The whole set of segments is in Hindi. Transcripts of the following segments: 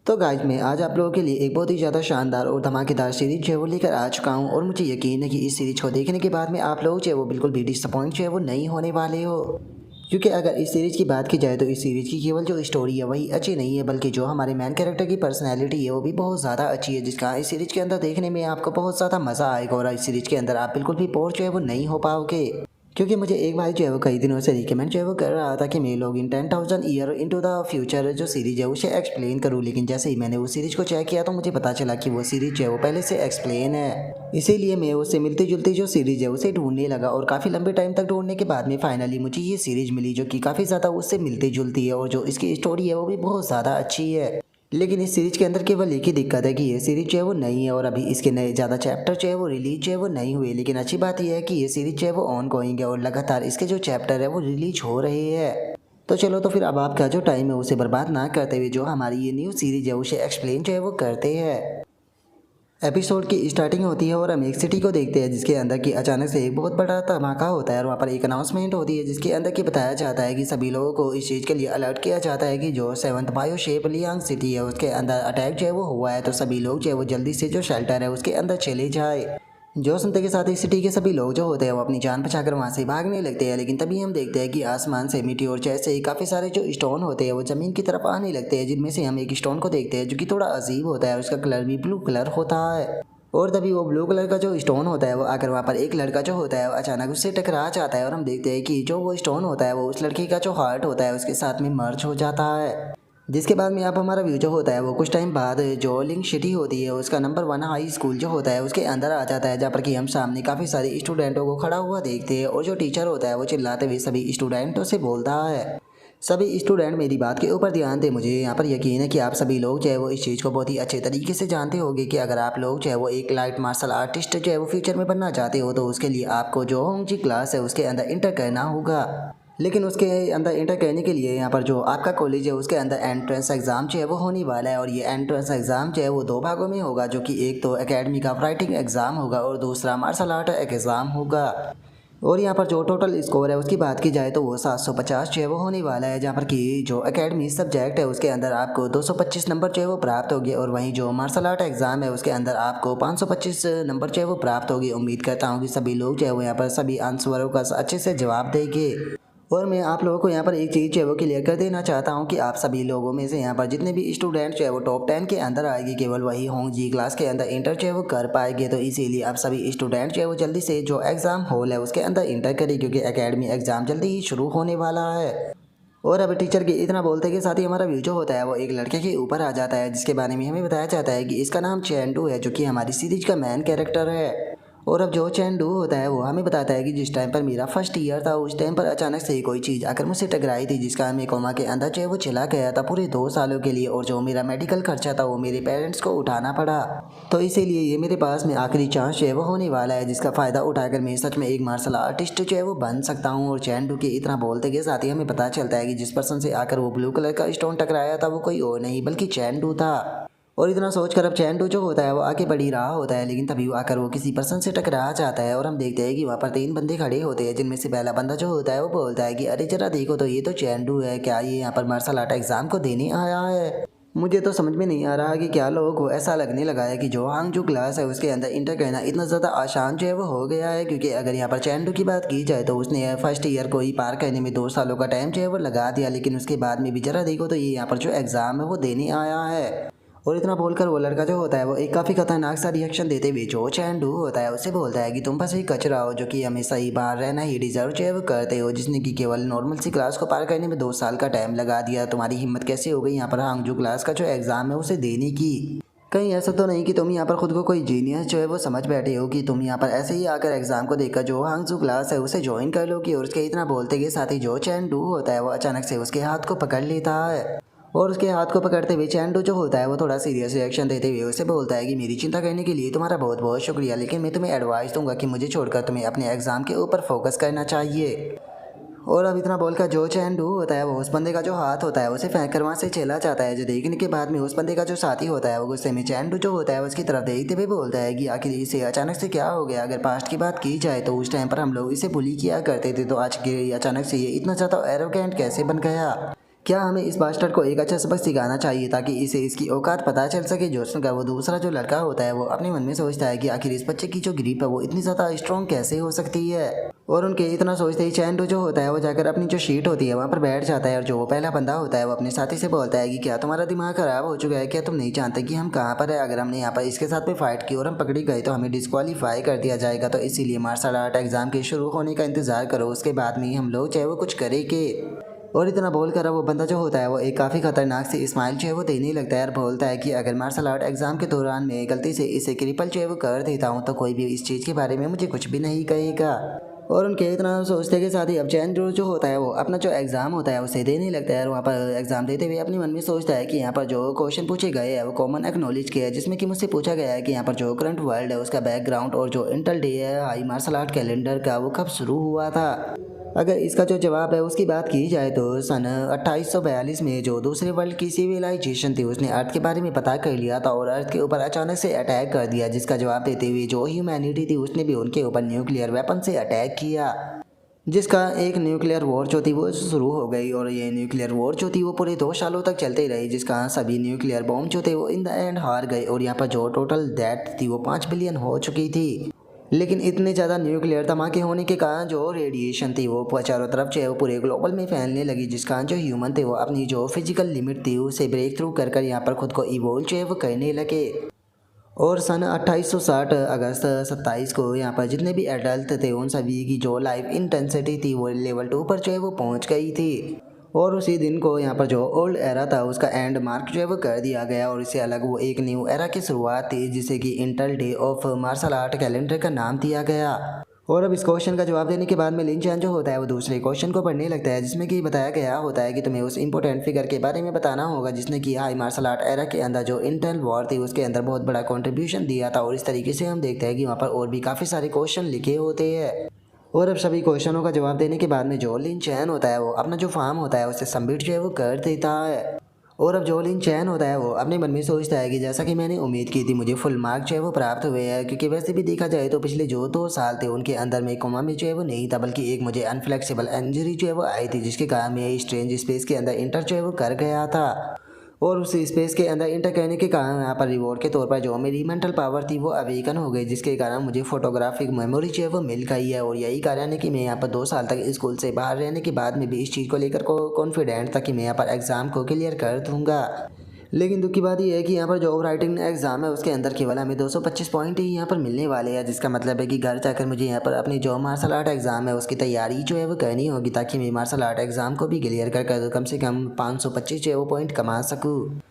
तो गाइज मैं आज आप लोगों के लिए एक बहुत ही ज़्यादा शानदार और धमाकेदार सीरीज जो है वो लेकर आ चुका हूँ और मुझे यकीन है कि इस सीरीज को देखने के बाद में आप लोग जो है वो बिल्कुल भी डिसअपॉइंट जो है वो नहीं होने वाले हो। क्योंकि अगर इस सीरीज की बात की जाए तो इस सीरीज की केवल जो स्टोरी है वही अच्छी नहीं है, बल्कि जो हमारे मेन कैरेक्टर की पर्सनैलिटी है वो भी बहुत ज़्यादा अच्छी है, जिसका इस सीरीज के अंदर देखने में आपको बहुत ज़्यादा मज़ा आएगा और इस सीरीज के अंदर आप बिल्कुल भी बोर जो है वो नहीं हो पाओगे। क्योंकि मुझे एक भाई जो है वो कई दिनों से रिकमेंड जो है वो कर रहा था कि मैं लोग इन 10,000 ईयर इनटू द फ्यूचर जो सीरीज है उसे एक्सप्लेन करूँ, लेकिन जैसे ही मैंने उस सीरीज को चेक किया तो मुझे पता चला कि वो सीरीज जो है वो पहले से एक्सप्लेन है। इसीलिए मैं उससे मिलती जुलती जो सीरीज है उसे ढूंढने लगा और काफ़ी लंबे टाइम तक ढूंढने के बाद में फाइनली मुझे ये सीरीज मिली जो कि काफ़ी ज़्यादा उससे मिलती जुलती है और जो इसकी स्टोरी है वो भी बहुत ज़्यादा अच्छी है। लेकिन इस सीरीज के अंदर केवल एक ही दिक्कत है कि ये सीरीज जो है वो नई है और अभी इसके नए ज़्यादा चैप्टर जो है वो रिलीज जो है वो नहीं हुए। लेकिन अच्छी बात यह है कि ये सीरीज जो है वो ऑन गोइंग है और लगातार इसके जो चैप्टर है वो रिलीज हो रहे हैं। तो चलो, तो फिर अब आपका जो टाइम है उसे बर्बाद ना करते हुए जो हमारी ये न्यू सीरीज है उसे एक्सप्लेन जो है वो करते हैं। एपिसोड की स्टार्टिंग होती है और हम एक सिटी को देखते हैं जिसके अंदर की अचानक से एक बहुत बड़ा धमाका होता है और वहाँ पर एक अनाउंसमेंट होती है जिसके अंदर की बताया जाता है कि सभी लोगों को इस चीज़ के लिए अलर्ट किया जाता है कि जो 7th bio shape Liang city है उसके अंदर अटैक जो है वो हुआ है, तो सभी लोग जो है वो जल्दी से जो शेल्टर है उसके अंदर चले जाए। जो सुनते के साथ ही सिटी के सभी लोग जो होते हैं वो अपनी जान बचाकर वहाँ से भागने लगते हैं, लेकिन तभी हम देखते हैं कि आसमान से मिट्टी जैसे ही काफ़ी सारे जो स्टोन होते हैं वो ज़मीन की तरफ आने लगते हैं, जिनमें से हम एक स्टोन को देखते हैं जो कि थोड़ा अजीब होता है, उसका कलर भी ब्लू कलर होता है। और तभी वो ब्लू कलर का जो स्टोन होता है वो आकर वहाँ पर एक लड़का जो होता है वो अचानक उससे टकरा जाता है और हम देखते हैं कि जो वो स्टोन होता है वो उस लड़के का जो हार्ट होता है उसके साथ में मर्ज हो जाता है। जिसके बाद में आप हमारा व्यू जो होता है वो कुछ टाइम बाद जो लिंक सिटी होती है उसका नंबर 1 हाई स्कूल जो होता है उसके अंदर आ जाता है, जहाँ पर कि हम सामने काफ़ी सारे स्टूडेंटों को खड़ा हुआ देखते हैं और जो टीचर होता है वो चिल्लाते हुए सभी स्टूडेंटों से बोलता है, सभी स्टूडेंट मेरी बात के ऊपर ध्यान दें। मुझे यहाँ पर यकीन है कि आप सभी लोग जो है वो इस चीज़ को बहुत ही अच्छे तरीके से जानते होंगे कि अगर आप लोग जो है वो एक लाइट मार्शल आर्टिस्ट जो है वो फ्यूचर में बनना चाहते हो तो उसके लिए आपको जो होंगजी क्लास है उसके अंदर इंटर करना होगा। लेकिन उसके अंदर इंटर करने के लिए यहाँ पर जो आपका कॉलेज है उसके अंदर एंट्रेंस एग्ज़ाम जो है वो होने वाला है और ये एंट्रेंस एग्ज़ाम जो है वो दो भागों में होगा, जो कि एक तो एकेडमी का राइटिंग एग्ज़ाम होगा और दूसरा मार्शल आर्ट एग्ज़ाम होगा। और यहाँ पर जो टोटल स्कोर है उसकी बात की जाए तो वो 750 जो है वो होने वाला है, जहाँ पर कि जो एकेडमी सब्जेक्ट है उसके अंदर आपको 225 नंबर जो है वो प्राप्त होगी और वहीं जो मार्शल आर्ट एग्ज़ाम है उसके अंदर आपको 525 नंबर जो है वो प्राप्त होगी। उम्मीद करता हूँ कि सभी लोग जो है वो यहाँ पर सभी आंसरों का अच्छे से जवाब देंगे। और मैं आप लोगों को यहाँ पर एक चीज़ जो है वो क्लियर कर देना चाहता हूँ कि आप सभी लोगों में से यहाँ पर जितने भी स्टूडेंट जो है वो टॉप 10 के अंदर आएगी, केवल वही होंगजी क्लास के अंदर इंटर जो है वो कर पाएंगे। तो इसीलिए आप सभी स्टूडेंट जो है वो जल्दी से जो एग्ज़ाम हॉल है उसके अंदर इंटर करें, क्योंकि एकेडमी एग्ज़ाम जल्दी ही शुरू होने वाला है। और अब टीचर के इतना बोलते के साथ ही हमारा व्यू जो होता है वो एक लड़के के ऊपर आ जाता है, जिसके बारे में हमें बताया जाता है कि इसका नाम चैंडू है, जो कि हमारी सीरीज का मेन कैरेक्टर है। और अब जो चैंडू होता है वो हमें बताता है कि जिस टाइम पर मेरा फर्स्ट ईयर था उस टाइम पर अचानक से कोई चीज़ आकर मुझसे टकराई थी, जिसका हमें कोमा के अंदर जो है वो चला गया था पूरे 2 सालों के लिए, और जो मेरा मेडिकल खर्चा था वो मेरे पेरेंट्स को उठाना पड़ा। तो इसीलिए ये मेरे पास में आखिरी चांस जो है वो होने वाला है, जिसका फ़ायदा उठाकर मैं सच में एक मार्शल आर्टिस्ट जो है वो बन सकता हूँ। और चैंडू के इतना बोलते के साथ ही हमें पता चलता है कि जिस पर्सन से आकर वो ब्लू कलर का स्टोन टकराया था वो कोई और नहीं बल्कि चैंडू था। और इतना सोचकर अब चैंडू जो होता है वो आगे बढ़ ही रहा होता है, लेकिन तभी वो आकर वो किसी पर्सन से टकरा जाता है और हम देखते हैं कि वहाँ पर 3 बंदे खड़े होते हैं, जिनमें से पहला बंदा जो होता है वो बोलता है कि अरे जरा देखो तो ये तो चैंडू है, क्या ये यहाँ पर मार्शल आर्ट एग्जाम को देने आया है? मुझे तो समझ में नहीं आ रहा कि क्या लोगों को ऐसा लगने लगा है कि जो हांगजू क्लास है उसके अंदर इंटर करना इतना ज़्यादा आसान जो है वो हो गया है। क्योंकि अगर यहाँ पर चैंडू की बात की जाए तो उसने फर्स्ट ईयर को ही पार करने में 2 सालों का टाइम जो है वो लगा दिया, लेकिन उसके बाद में भी जरा देखो तो ये यहाँ पर जो एग्ज़ाम है वो देने आया है। और इतना बोलकर वो लड़का जो होता है वो एक काफ़ी खतरनाक सा रिएक्शन देते हुए जो चैंडू होता है उससे बोलता है कि तुम बस एक कचरा हो जो कि हमेशा ही बाहर रहना ही डिजर्व जो है वो करते हो, जिसने कि केवल नॉर्मल सी क्लास को पार करने में 2 साल का टाइम लगा दिया। तुम्हारी हिम्मत कैसे हो गई यहाँ पर हांगजू क्लास का जो एग्ज़ाम है उसे देने की? कहीं ऐसा तो नहीं कि तुम यहाँ पर खुद को कोई जीनियस जो है वो समझ बैठे हो कि तुम यहाँ पर ऐसे ही आकर एग्जाम को देखकर जो हांगजू क्लास है उसे ज्वाइन कर लोगी? और उसके इतना बोलते के साथ ही जो चैंडू होता है वो अचानक से उसके हाथ को पकड़ लेता है और उसके हाथ को पकड़ते हुए चैंडू जो होता है वो थोड़ा सीरियस रिएक्शन देते हुए उसे बोलता है कि मेरी चिंता करने के लिए तुम्हारा बहुत बहुत शुक्रिया, लेकिन मैं तुम्हें एडवाइस दूंगा कि मुझे छोड़कर तुम्हें अपने एग्ज़ाम के ऊपर फोकस करना चाहिए। और अब इतना बोलकर जो चैंडू होता है वो उस बंदे का जो हाथ होता है उसे फेंक कर वहाँ से चला जाता है, जो देखने के बाद में उस बंदे का जो साथी होता है वो गुस्से में चैंडू जो होता है उसकी तरफ देखते हुए बोलता है कि आखिर इसे अचानक से क्या हो गया? अगर पास्ट की बात की जाए तो उस टाइम पर हम लोग इसे बुली किया करते थे, तो आज के अचानक से ये इतना ज़्यादा एरोगेंट कैसे बन गया? क्या हमें इस बास्टर्ड को एक अच्छा सबक सिखाना चाहिए ताकि इसे इसकी औकात पता चल सके। जोसन का वो दूसरा जो लड़का होता है वो अपने मन में सोचता है कि आखिर इस बच्चे की जो ग्रिप है वो इतनी ज़्यादा स्ट्रॉन्ग कैसे हो सकती है। और उनके इतना सोचते ही चैंडू जो होता है वो जाकर अपनी जो शीट होती है वहाँ पर बैठ जाता है और जो वो पहला बंदा होता है वो अपने साथी से बोलता है कि क्या तुम्हारा दिमाग खराब हो चुका है, क्या तुम नहीं जानते कि हम कहाँ पर है। अगर हमने यहाँ पर इसके साथ में फाइट की और हम पकड़ी गए तो हमें डिस्क्वालीफाई कर दिया जाएगा, तो इसीलिए मार्शल आर्ट एग्जाम के शुरू होने का इंतजार करो, उसके बाद में ही हम लोग चाहे वो कुछ करेंगे। और इतना बोलकर वो बंदा जो होता है वो एक काफ़ी खतरनाक सी स्माइल जो है वो देने लगता है और बोलता है कि अगर मार्शल आर्ट एग्जाम के दौरान मैं गलती से इसे क्रिपल जो है वो कर देता हूँ तो कोई भी इस चीज़ के बारे में मुझे कुछ भी नहीं कहेगा। और उनके इतना सोचते के साथ ही अब चैन जो होता है वो अपना जो एग्ज़ाम होता है उसे देने लगता है और वहाँ पर एग्ज़ाम देते हुए अपने मन में सोचता है कि यहाँ पर जो क्वेश्चन पूछे गए हैं वो कॉमन एक्नॉलेज के है, जिसमें कि मुझसे पूछा गया है कि यहाँ पर जो करंट वर्ल्ड है उसका बैकग्राउंड और जो इंटेल डे है हाई मार्शल आर्ट कैलेंडर का वो कब शुरू हुआ था। अगर इसका जो जवाब है उसकी बात की जाए तो सन 2842 में जो दूसरे वर्ल्ड की सिविलाइजेशन थी उसने अर्थ के बारे में पता कर लिया था और अर्थ के ऊपर अचानक से अटैक कर दिया, जिसका जवाब देते हुए जो ह्यूमैनिटी थी उसने भी उनके ऊपर न्यूक्लियर वेपन से अटैक किया, जिसका एक न्यूक्लियर वॉर जो थी वो शुरू हो गई। और ये न्यूक्लियर वॉर जो थी वो पूरे 2 सालों तक चलती रही, जिसका सभी न्यूक्लियर बॉम्ब जो थे वो इन द एंड हार गए और यहाँ पर जो टोटल डेथ थी वो 5 बिलियन हो चुकी थी। लेकिन इतने ज़्यादा न्यूक्लियर धमाके होने के कारण जो रेडिएशन थी वो चारों तरफ जो है वो पूरे ग्लोबल में फैलने लगी, जिस कारण जो ह्यूमन थे वो अपनी जो फिजिकल लिमिट थी उसे ब्रेक थ्रू कर कर यहाँ पर खुद को इवोल्व जो है वो करने लगे। और सन 2860 अगस्त 27 को यहाँ पर जितने भी एडल्ट थे उन सभी की जो लाइफ इंटेंसिटी थी वो लेवल 2 पर जो है वो पहुँच गई थी। और उसी दिन को यहाँ पर जो ओल्ड एरा था उसका एंड मार्क जो है वो कर दिया गया और इससे अलग वो एक न्यू एरा की शुरुआत थी जिसे कि intel day of martial art calendar का नाम दिया गया। और अब इस क्वेश्चन का जवाब देने के बाद में लिन चैन जो होता है वो दूसरे क्वेश्चन को पढ़ने लगता है, जिसमें कि बताया गया होता है कि तुम्हें उस इंपॉर्टेंट फिगर के बारे में बताना होगा जिसने कि हाई मार्शल आर्ट एरा के अंदर जो इंटेल वॉर थी उसके अंदर बहुत बड़ा कंट्रीब्यूशन दिया था। और इस तरीके से हम देखते हैं कि वहाँ पर और भी काफ़ी सारे क्वेश्चन लिखे होते हैं। और अब सभी क्वेश्चनों का जवाब देने के बाद में जो लिन चैन होता है वो अपना जो फार्म होता है उसे सबमिट जो है वो कर देता है। और अब जो लिन चैन होता है वो अपने मन में सोचता है कि जैसा कि मैंने उम्मीद की थी मुझे फुल मार्क जो है वो प्राप्त हुए हैं, क्योंकि वैसे भी देखा जाए तो पिछले जो 2 साल थे उनके अंदर में कोमा में जो है वो नहीं था, बल्कि एक मुझे अनफ्लेक्सिबल इंजरी जो है वो आई थी जिसके कारण मैं स्ट्रेंज स्पेस के अंदर इंटर जो है वो कर गया था। और उस स्पेस के अंदर इंटर करने के कारण यहाँ पर रिवॉर्ड के तौर पर जो मेरी मेंटल पावर थी वो अवेकन हो गई, जिसके कारण मुझे फोटोग्राफिक मेमोरी जो है वो मिल गई है। और यही कारण है कि मैं यहाँ पर 2 साल तक स्कूल से बाहर रहने के बाद में भी इस चीज़ को लेकर कॉन्फिडेंट था कि मैं यहाँ पर एग्ज़ाम को क्लियर कर दूँगा। लेकिन दुख की बात यह है कि यहाँ पर जो राइटिंग एग्जाम है उसके अंदर केवल हमें 225 पॉइंट ही यहाँ पर मिलने वाले हैं, जिसका मतलब है कि घर जाकर मुझे यहाँ पर अपनी जो मार्शल आर्ट एग्जाम है उसकी तैयारी जो है वो करनी होगी ताकि मैं मार्शल आर्ट एग्जाम को भी क्लियर कर कम से कम 525 जो है वो पॉइंट कमा सकूँ।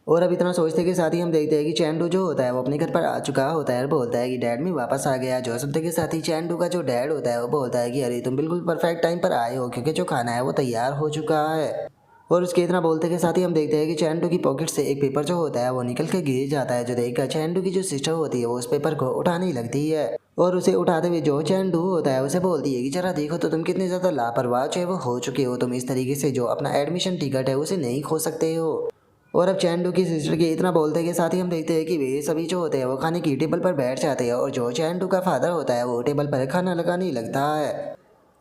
और अब इतना सोचते के साथ ही हम देखते हैं कि चैंडू जो होता है वो अपने घर पर आ चुका होता है और बोलता है कि डैड मैं वापस आ गया। जो सुनते के साथ ही चैंडू का जो डैड होता है वो बोलता है कि अरे तुम बिल्कुल परफेक्ट टाइम पर आए हो क्योंकि जो खाना है वो तैयार हो चुका है। और उसके इतना बोलते के साथ ही हम देखते हैं कि चैंडू की पॉकेट से एक पेपर जो होता है वो निकल के गिर जाता है। जो देखकर चैंडू की जो सिस्टर होती है वो उस पेपर को उठाने लगती है और उसे उठाते हुए जो चैंडू होता है उसे बोलती है कि जरा देखो तो तुम कितने ज़्यादा लापरवाह जो है वो हो चुके हो, तुम इस तरीके से जो अपना एडमिशन टिकट है उसे नहीं खो सकते हो। और अब चैंडू की सिस्टर के इतना बोलते के साथ ही हम देखते हैं कि वे सभी जो होते हैं वो खाने की टेबल पर बैठ जाते हैं और जो चैंडू का फादर होता है वो टेबल पर खाना लगाने लगता है।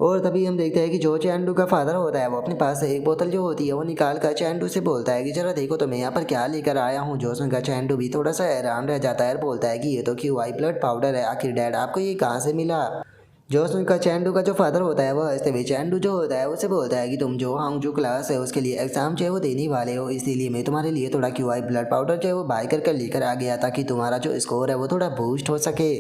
और तभी हम देखते हैं कि जो चैंडू का फादर होता है वो अपने पास से एक बोतल जो होती है वो निकाल कर चैंडू से बोलता है कि जरा देखो तो मैं यहाँ पर क्या लेकर आया हूँ। जो सुनकर चैंडू भी थोड़ा सा हैरान रह जाता है और बोलता है कि ये तो क्यू आई ब्लड पाउडर है, आखिर डैड आपको ये कहाँ से मिला। जो सुनकर चैंडू का जो फादर होता है वो हंसते हुए चैंडू जो होता है उसे बोलता है कि तुम जो हांगजू क्लास है उसके लिए एग्जाम जो है वो देने वाले हो, इसीलिए मैं तुम्हारे लिए थोड़ा क्यू आई ब्लड पाउडर जो है वो बाय कर लेकर आ गया ताकि तुम्हारा जो स्कोर है वो थोड़ा बूस्ट हो सके।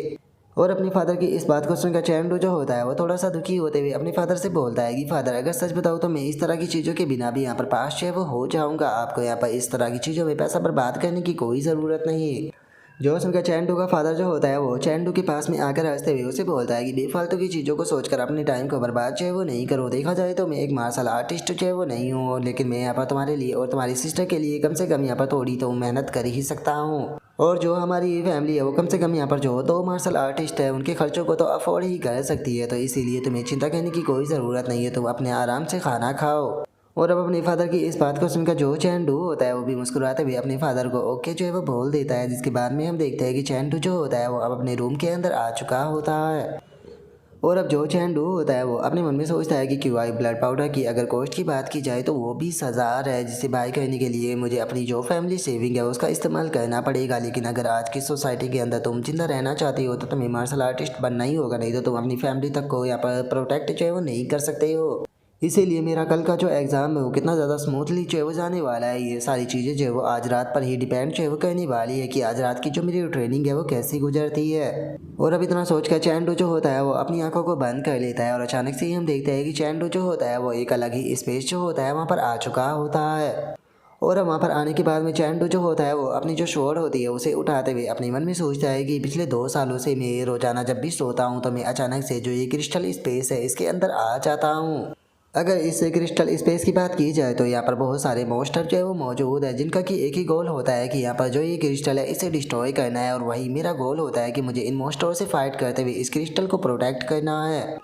और अपने फादर की इस बात को सुनकर चैंडू जो होता है वो थोड़ा सा दुखी होते हुए अपने फादर से बोलता है कि फादर अगर सच बताऊँ तो मैं इस तरह की चीज़ों के बिना भी यहाँ पर पास जो है वो हो जाऊँगा, आपको यहाँ पर इस तरह की चीज़ों में पैसा बर्बाद करने की कोई ज़रूरत नहीं। जो सुनकर चैंडू का फादर जो होता है वो चैंडू के पास में आकर हंसते हुए उसे बोलता है कि बेफालतू की चीज़ों को सोचकर अपने टाइम को बर्बाद जो है वो नहीं करो। देखा जाए तो मैं एक मार्शल आर्टिस्ट जो है वो नहीं हूँ, लेकिन मैं यहाँ पर तुम्हारे लिए और तुम्हारी सिस्टर के लिए कम से कम यहाँ पर थोड़ी तो मेहनत कर ही सकता हूँ। और जो हमारी फैमिली है वो कम से कम यहाँ पर जो 2 मार्शल आर्टिस्ट है उनके खर्चों को तो अफोर्ड ही कर सकती है, तो इसीलिए तुम्हें चिंता करने की कोई ज़रूरत नहीं है, तुम अपने आराम से खाना खाओ। और अब अपने फादर की इस बात को सुनकर जो चैंडू होता है वो भी मुस्कुराते हुए अपने फादर को ओके जो है वो बोल देता है, जिसके बाद में हम देखते हैं कि चैंडू जो होता है वो अब अपने रूम के अंदर आ चुका होता है। और अब जो चैंडू होता है वो अपने मन में सोचता है कि क्यूआई ब्लड पाउडर की अगर कॉस्ट की बात की जाए तो वो 20,000 है, जिसे बाय करने के लिए मुझे अपनी जो फैमिली सेविंग है उसका इस्तेमाल करना पड़ेगा। लेकिन अगर आज की सोसाइटी के अंदर तुम जिंदा रहना चाहती हो तो तुम्हें मार्शल आर्टिस्ट बनना ही होगा, नहीं तो तुम अपनी फैमिली तक को यहाँ पर प्रोटेक्ट जो है वो नहीं कर सकते हो। इसीलिए मेरा कल का जो एग्ज़ाम है वो कितना ज़्यादा स्मूथली जो है वो जाने वाला है, ये सारी चीज़ें जो है वो आज रात पर ही डिपेंड जो है वो करने वाली है कि आज रात की जो मेरी ट्रेनिंग है वो कैसी गुजरती है। और अब इतना सोच कर चैंडू जो होता है वो अपनी आंखों को बंद कर लेता है और अचानक से ही हम देखते हैं कि चैंडू जो होता है वो एक अलग ही स्पेस जो होता है वहाँ पर आ चुका होता है। और अब वहाँ पर आने के बाद में चैंडू जो होता है वो अपनी जो शोर होती है उसे उठाते हुए अपने मन में सोचता है कि पिछले 2 सालों से मैं रोजाना जब भी सोता हूँ तो मैं अचानक से जो ये क्रिस्टल स्पेस है इसके अंदर आ जाता हूँ। अगर इस क्रिस्टल स्पेस की बात की जाए तो यहाँ पर बहुत सारे मॉन्स्टर जो है वो मौजूद है, जिनका कि एक ही गोल होता है कि यहाँ पर जो ये क्रिस्टल है इसे डिस्ट्रॉय करना है, और वही मेरा गोल होता है कि मुझे इन मॉन्स्टरों से फाइट करते हुए इस क्रिस्टल को प्रोटेक्ट करना है।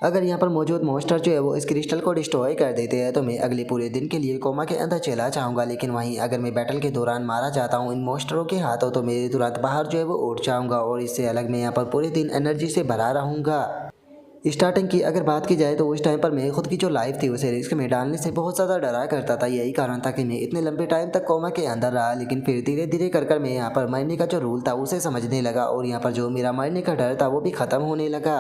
अगर यहाँ पर मौजूद मॉन्स्टर जो है वो इस क्रिस्टल को डिस्ट्रॉय कर देते हैं तो मैं अगले पूरे दिन के लिए कोमा के अंदर चला जाऊंगा। लेकिन वहीं अगर मैं बैटल के दौरान मारा जाता हूँ इन मॉन्स्टरों के हाथों तो मैं तुरंत बाहर जो है वो उठ जाऊंगा, और इससे अलग मैं यहाँ पर पूरे दिन एनर्जी से भरा रहूँगा। स्टार्टिंग की अगर बात की जाए तो उस टाइम पर मैं खुद की जो लाइफ थी उसे रिस्क में डालने से बहुत ज़्यादा डरा करता था। यही कारण था कि मैं इतने लंबे टाइम तक कोमा के अंदर रहा। लेकिन फिर धीरे धीरे कर मैं यहाँ पर मरने का जो रूल था उसे समझने लगा, और यहाँ पर जो मेरा मरने का डर था वो भी ख़त्म होने लगा।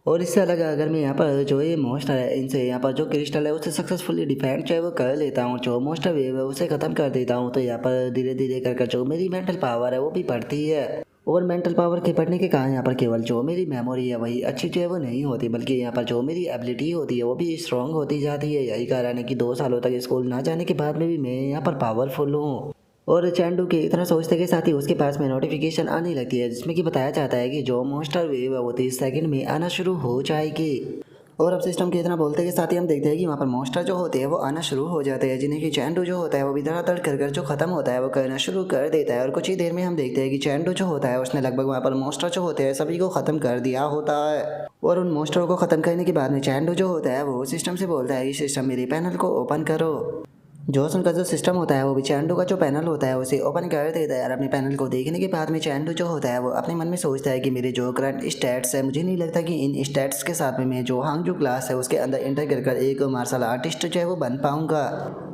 और इससे अलग अगर मैं यहाँ पर जो ये मॉन्स्टर है इनसे यहाँ पर जो क्रिस्टल है उसे सक्सेसफुली डिफेंड जो है वो कर लेता हूँ, जो मॉन्स्टर वेव है उसे ख़त्म कर देता हूँ, तो यहाँ पर धीरे धीरे कर जो मेरी मेंटल पावर है वो भी बढ़ती है। और मेंटल पावर के बढ़ने के कारण यहाँ पर केवल जो मेरी मेमोरी है वही अच्छी जो है वो नहीं होती, बल्कि यहाँ पर जो मेरी एबिलिटी होती है वो भी स्ट्रांग होती जाती है। यही कारण है कि 2 सालों तक स्कूल ना जाने के बाद में भी मैं यहाँ पर पावरफुल हूँ। और चैंडू के इतना सोचते के साथ ही उसके पास में नोटिफिकेशन आने लगती है, जिसमें कि बताया जाता है कि जो मॉन्स्टर वेव है वो 30 सेकंड में आना शुरू हो जाएगी। और अब सिस्टम के इतना बोलते के साथ ही हम देखते हैं कि वहाँ पर मॉन्स्टर जो होते हैं वो आना शुरू हो जाते हैं, जिन्हें कि चैंडू जो होता है वो भी धड़ाधड़ कर जो खत्म होता है वो करना शुरू कर देता है। और कुछ ही देर में हम देखते हैं कि चैंडू जो होता है उसने लगभग वहाँ पर मॉन्स्टर जो होते हैं सभी को खत्म कर दिया होता है। और उन मॉन्स्टरों को खत्म करने के बाद में चैंडू जो होता है वो सिस्टम से बोलता है कि सिस्टम मेरे पैनल को ओपन करो। जॉसन का जो सिस्टम होता है वो भी चैंडू का जो पैनल होता है उसे ओपन कर देता है। और अपने पैनल को देखने के बाद में चैंडू जो होता है वो अपने मन में सोचता है कि मेरे जो करंट स्टैट्स है मुझे नहीं लगता कि इन स्टैट्स के साथ में मैं जो हांगजू क्लास है उसके अंदर एंटर कर एक मार्शल आर्टिस्ट जो है वो बन पाऊंगा।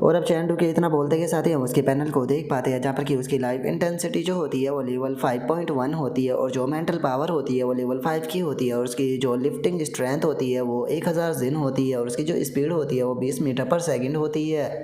और अब चैंडू के इतना बोलते के साथ ही हम उसके पैनल को देख पाते हैं, जहाँ पर कि उसकी लाइफ इंटेंसिटी जो होती है वो लेवल 5.1 होती है, और जो मेंटल पावर होती है वो लेवल 5 की होती है, और उसकी जो लिफ्टिंग स्ट्रेंथ होती है वो 1000 जिन होती है, और उसकी जो स्पीड होती है वो 20 मीटर पर सेकेंड होती है।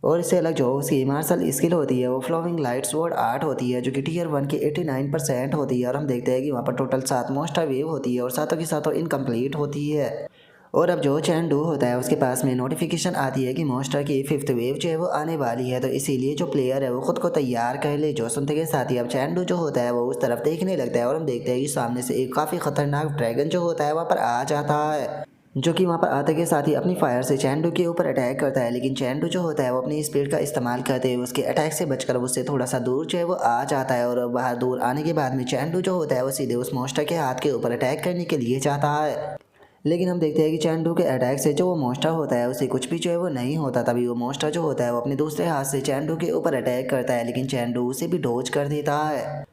और इससे अलग जो उसकी मार्शल स्किल होती है वो फ्लोविंग लाइट स्वॉर्ड आर्ट होती है, जो कि टीयर 1 की 89% होती है। और हम देखते हैं कि वहाँ पर टोटल 7 मॉन्स्टर वेव होती है और सातों की सातों इनकम्प्लीट होती है। और अब जो चैंडू होता है उसके पास में नोटिफिकेशन आती है कि मॉन्स्टर की 5th वेव जो है वो आने वाली है, तो इसीलिए जो प्लेयर है वो खुद को तैयार कर ले। जो सुनते के साथ ही अब चैंडू जो होता है वो उस तरफ देखने लगता है, और हम देखते हैं कि सामने से एक काफ़ी खतरनाक ड्रैगन जो होता है वहाँ पर आ जाता है, जो कि वहाँ पर आते के साथ ही अपनी फायर से चैंडू के ऊपर अटैक करता है। लेकिन चैंडू जो होता है वो अपनी स्पीड का इस्तेमाल करते हुए उसके अटैक से बचकर उससे थोड़ा सा दूर जो है वो आ जाता है। और बाहर दूर आने के बाद में चैंडू जो होता है वो सीधे उस मॉन्स्टर के हाथ के ऊपर अटैक करने के लिए जाता है। लेकिन हम देखते हैं कि चैंडू के अटैक से जो वो मॉन्स्टर होता है उसे कुछ भी जो है वो नहीं होता। तभी वो मॉन्स्टर जो होता है वो अपने दूसरे हाथ से चैंडू के ऊपर अटैक करता है, लेकिन चैंडू उसे भी डोज कर देता है।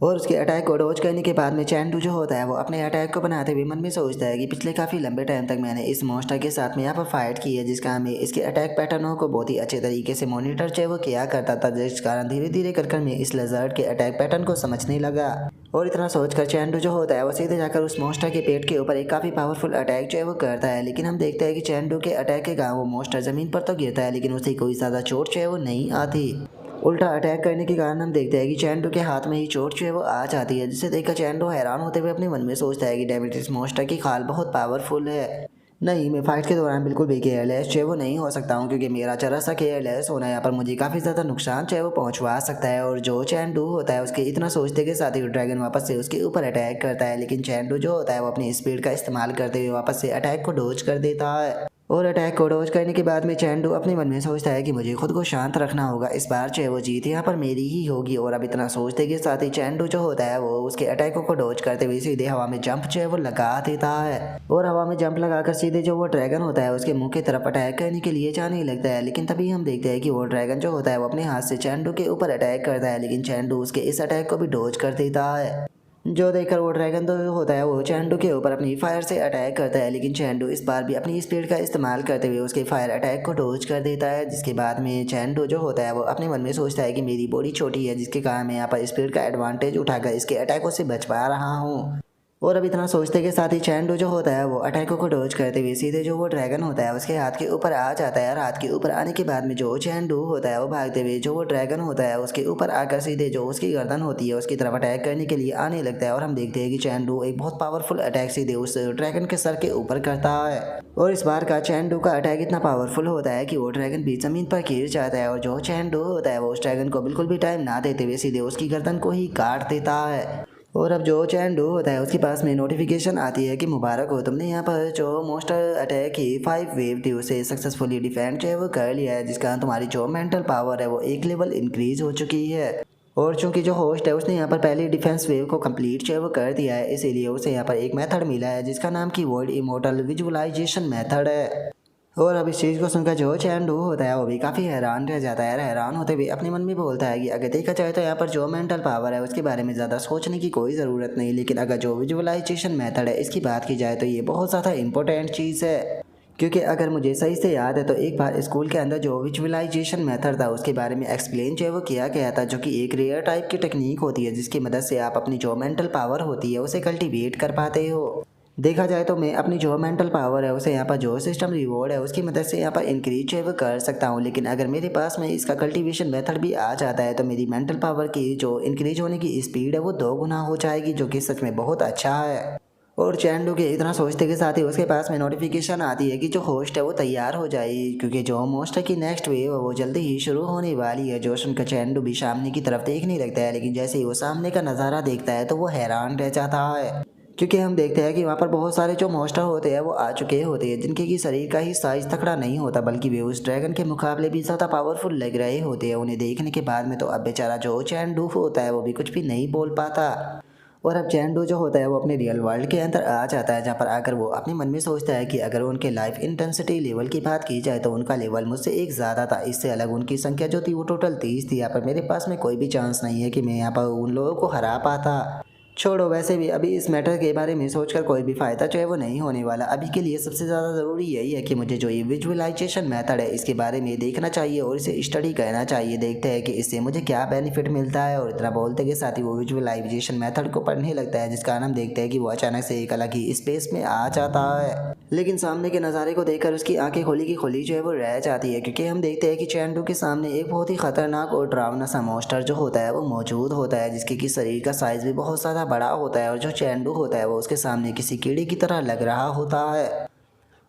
और उसके अटैक को डॉज करने के बाद में चैंडू जो होता है वो अपने अटैक को बनाते हुए मन में सोचता है कि पिछले काफ़ी लंबे टाइम तक मैंने इस मॉन्स्टर के साथ में यहाँ पर फाइट की है, जिसका मैं इसके अटैक पैटर्नों को बहुत ही अच्छे तरीके से मॉनिटर जो है वो किया करता था, जिस कारण धीरे धीरे कर मैं इस लेजर्ड के अटैक पैटर्न को समझने लगा। और इतना सोचकर चैंडू जो होता है वो सीधे जाकर उस मॉन्स्टर के पेट के ऊपर एक काफ़ी पावरफुल अटैक जो है वो करता है। लेकिन हम देखते हैं कि चैंडू के अटैक के कारण वो मॉन्स्टर ज़मीन पर तो गिरता है, लेकिन उसे कोई ज़्यादा चोट जो है वो नहीं आती। उल्टा अटैक करने के कारण हम देखते हैं कि चैंडू के हाथ में ही चोट जो है वो आ जाती है, जिसे देखकर चैंडू हैरान होते हुए अपने मन में सोचता है कि डैमेज इस मॉन्स्टर की खाल बहुत पावरफुल है। नहीं, मैं फाइट के दौरान बिल्कुल भी केयरलेस जो है वो नहीं हो सकता हूँ, क्योंकि मेरा जरा सा केयरलेस होना यहाँ पर मुझे काफ़ी ज़्यादा नुकसान जो है वो पहुँचवा सकता है। और जो चैंडू होता है उसके इतना सोचते के साथ ही ड्रैगन वापस से उसके ऊपर अटैक करता है, लेकिन चैंडू जो होता है वो अपनी स्पीड का इस्तेमाल करते हुए वापस से अटैक को डोज कर देता है। और अटैक को डॉज करने के बाद में चैंडू अपने मन में सोचता है कि मुझे खुद को शांत रखना होगा, इस बार चाहे वो जीत यहाँ पर मेरी ही होगी। और अब इतना सोचते के साथ ही चैंडू जो होता है वो उसके अटैकों को डॉज करते हुए सीधे हवा में जंप जो है वो लगा देता है, और हवा में जंप लगाकर सीधे जो वो ड्रैगन होता है उसके मुंह की तरफ अटैक करने के लिए जाने लगता है। लेकिन तभी हम देखते हैं कि वो ड्रैगन जो होता है वो अपने हाथ से चैंडू के ऊपर अटैक करता है, लेकिन चैंडू उसके इस अटैक को भी डॉज कर देता है। जो देखकर वो ड्रैगन तो होता है वो चैंडू के ऊपर अपनी फायर से अटैक करता है, लेकिन चैंडू इस बार भी अपनी स्पीड का इस्तेमाल करते हुए उसके फायर अटैक को डोज कर देता है। जिसके बाद में चैंडू जो होता है वो अपने मन में सोचता है कि मेरी बॉडी छोटी है, जिसके कारण मैं यहाँ पर स्पीड का एडवांटेज उठाकर इसके अटैकों से बच पा रहा हूँ। और अब इतना सोचते के साथ ही चैंडू जो होता है वो अटैकों को डॉज करते हुए सीधे जो वो ड्रैगन होता है उसके हाथ के ऊपर आ जाता है। और हाथ के ऊपर आने के बाद में जो चैंडू होता है वो भागते हुए जो वो ड्रैगन होता है उसके ऊपर आकर सीधे जो उसकी गर्दन होती है उसकी तरफ अटैक करने के लिए आने लगता है। और हम देखते हैं कि चैंडू एक बहुत पावरफुल अटैक सीधे उस ड्रैगन के सर के ऊपर करता है। और इस बार का चैंडू का अटैक इतना पावरफुल होता है कि वो ड्रैगन भी जमीन पर गिर जाता है। और जो चैंडू होता है वो उस ड्रैगन को बिल्कुल भी टाइम ना देते हुए सीधे उसकी गर्दन को ही काट देता है। और अब जो चैंडू होता है उसके पास में नोटिफिकेशन आती है कि मुबारक हो, तुमने यहाँ पर जो मोस्टर अटैक की 5 वेव थी उसे सक्सेसफुली डिफेंड जो है वो कर लिया है, जिसका तुम्हारी जो मेंटल पावर है वो एक लेवल इंक्रीज हो चुकी है। और चूंकि जो होस्ट है उसने यहाँ पर पहली डिफेंस वेव को कंप्लीट जो है वो कर दिया है, इसीलिए उसे यहाँ पर एक मेथड मिला है जिसका नाम की वर्ड इमोर्टल विजुअलाइजेशन मेथड है। और अब इस चीज़ को सुनकर जो चैंडू होता है वो भी काफ़ी हैरान रह जाता है। हैरान होते हुए अपने मन में बोलता है कि अगर देखा जाए तो यहाँ पर जो मेंटल पावर है उसके बारे में ज़्यादा सोचने की कोई ज़रूरत नहीं, लेकिन अगर जो विजुअलाइजेशन मेथड है इसकी बात की जाए तो ये बहुत ज़्यादा इंपॉर्टेंट चीज़ है। क्योंकि अगर मुझे सही से याद है तो एक बार स्कूल के अंदर जो विजुअलाइजेशन मेथड था उसके बारे में एक्सप्लेन जो है वो किया गया था, जो कि एक रेयर टाइप की टेक्निक होती है जिसकी मदद से आप अपनी जो मेंटल पावर होती है उसे कल्टीवेट कर पाते हो। देखा जाए तो मैं अपनी जो मेंटल पावर है उसे यहाँ पर जो सिस्टम रिवॉर्ड है उसकी मदद से यहाँ पर इंक्रीज जो है कर सकता हूँ, लेकिन अगर मेरे पास में इसका कल्टीवेशन मेथड भी आ जाता है तो मेरी मेंटल पावर की जो इंक्रीज होने की स्पीड है वो 2 गुना हो जाएगी, जो कि सच में बहुत अच्छा है। और चैंडू के इतना सोचते के साथ ही उसके पास में नोटिफिकेशन आती है कि जो होस्ट है वो तैयार हो जाए, क्योंकि जो मोस्टर की नेक्स्ट वेव है वो जल्दी ही शुरू होने वाली है। जो सुनकर चैंडू भी सामने की तरफ देखने लगता है, लेकिन जैसे ही वो सामने का नज़ारा देखता है तो वो हैरान रह जाता है, क्योंकि हम देखते हैं कि वहाँ पर बहुत सारे जो मॉन्स्टर होते हैं वो आ चुके होते हैं, जिनके की शरीर का ही साइज तकड़ा नहीं होता बल्कि वे उस ड्रैगन के मुकाबले भी ज़्यादा पावरफुल लग रहे होते हैं। उन्हें देखने के बाद में तो अब बेचारा जो चैंडू होता है वो भी कुछ भी नहीं बोल पाता। और अब चैंडू जो होता है वो अपने रियल वर्ल्ड के अंदर आ जाता है, जहाँ पर आकर वो अपने मन में सोचता है कि अगर उनके लाइफ इंटेंसिटी लेवल की बात की जाए तो उनका लेवल मुझसे एक ज़्यादा था। इससे अलग उनकी संख्या जो थी वो टोटल 30 थी। यहाँ पर मेरे पास में कोई भी चांस नहीं है कि मैं यहाँ पर उन लोगों को हरा पाता। छोड़ो, वैसे भी अभी इस मैटर के बारे में सोचकर कोई भी फ़ायदा जो है वो नहीं होने वाला। अभी के लिए सबसे ज़्यादा ज़रूरी यही है कि मुझे जो ये विजुअलाइजेशन मेथड है इसके बारे में देखना चाहिए और इसे स्टडी करना चाहिए। देखते हैं कि इससे मुझे क्या बेनिफिट मिलता है। और इतना बोलते के साथ ही वो विजुअलाइजेशन मेथड को पढ़ने लगता है, जिसका हम देखते हैं कि वो अचानक से एक अलग ही स्पेस में आ जाता है। लेकिन सामने के नज़ारे को देखकर उसकी आंखें खोली की खोली जो है वो रह जाती है, क्योंकि हम देखते हैं कि चैंडू के सामने एक बहुत ही खतरनाक और डरावना सा मॉन्स्टर जो होता है वो मौजूद होता है, जिसके कि शरीर का साइज़ भी बहुत ज़्यादा बड़ा होता है। और जो चैंडू होता है वो उसके सामने किसी कीड़े की तरह लग रहा होता है।